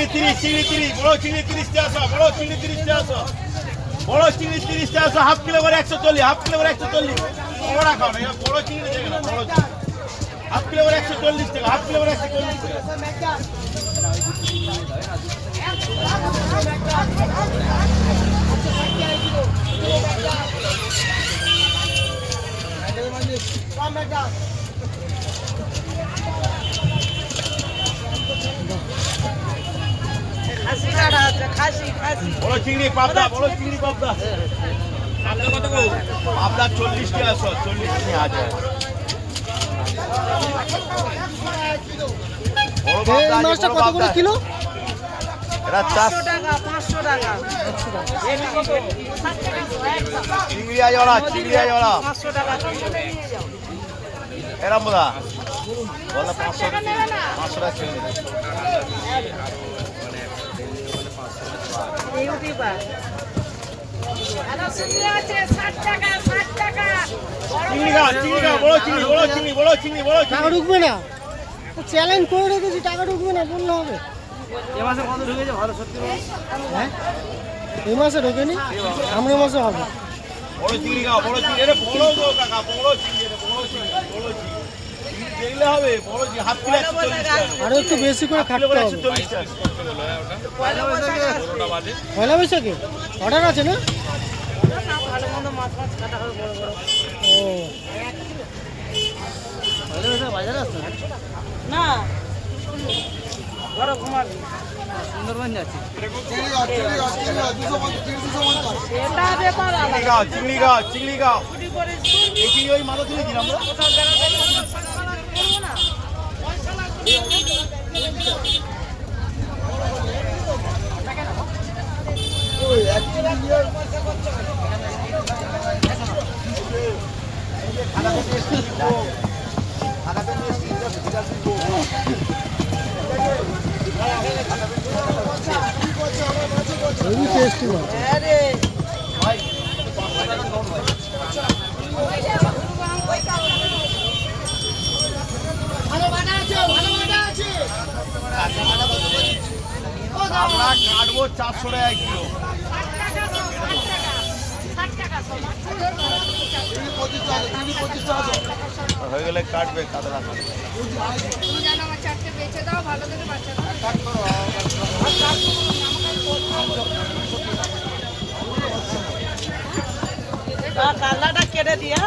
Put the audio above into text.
চিংড়ি 30, চিংড়ি 30, বড় চিংড়ি 30 টাকা, বড় চিংড়ি 30 টাকা, বড় চিংড়ি 30 টাকা, হাফ কিলো করে 140, হাফ কিলো করে 140, বড় খাও না, বড় চিংড়ি দেবে না, বড় চিংড়ি হাফ কিলো করে 140 টাকা, হাফ কিলো করে 140 টাকা। বড় চিংড়ি পাবদা, বড় চিংড়ি পাবদা, কত গো? পাবদা 40 টাকা, 40 হাজার। মাছটা কত করে কিলো? এটা 400 টাকা, 500 টাকা। চিংড়ি আজওয়ালা, চিংড়ি আজওয়ালা 500 টাকা। এরম বলা বলা 500 টাকা, 500 টাকা চিংড়ি। ইউটিউবার আলো চিংড়ি আছে 60 টাকা, 60 টাকা। চিংড়ি গা, চিংড়ি গা, বড় চিংড়ি, বড় চিংড়ি, বড় চিংড়ি, বড় চিংড়ি। টাকা ঢুকবে না, চ্যালেঞ্জ করে রেখেছি, টাকা ঢুকবে না বললে হবে। এই মাসে কত ঢুকেছে ভালো সত্যি? হ্যাঁ এই মাসে ঢোকেনি, সামনের মাসে হবে। বড় চিংড়ি গা, বড় চিংড়ি, এটা বড় গো কাকা, বড় চিংড়ি, এটা বড় চিংড়ি, বড় চিংড়ি। দেখলে হবে বড় চিংড়ি, হাফ কিলো 140 টাকা। আরো একটু বেশি করে খাটতে হবে। 140 টাকা। পয়লা বৈশাখে পয়লা বৈশাখে অর্ডার আছে না? ভালো মন্দ মাছ মাছ কাটা হবে বড় বড়। ও পয়লা বৈশাখে বাজারে আসছে না? বড় ঘুমাবি সুন্দরবন যাচ্ছি। এটা ব্যাপার চিংড়ি গা, চিংড়ি গা, চিংড়ি গা। এই চিংড়ি ওই মাথা তুলে দিলাম আমরা। হেভি টেস্টি মাছ। আমরা কাটবো 400 টাকা কিলো। হয়ে গেলে কাটবে কাতলা। কালাটা কেটে দিয়া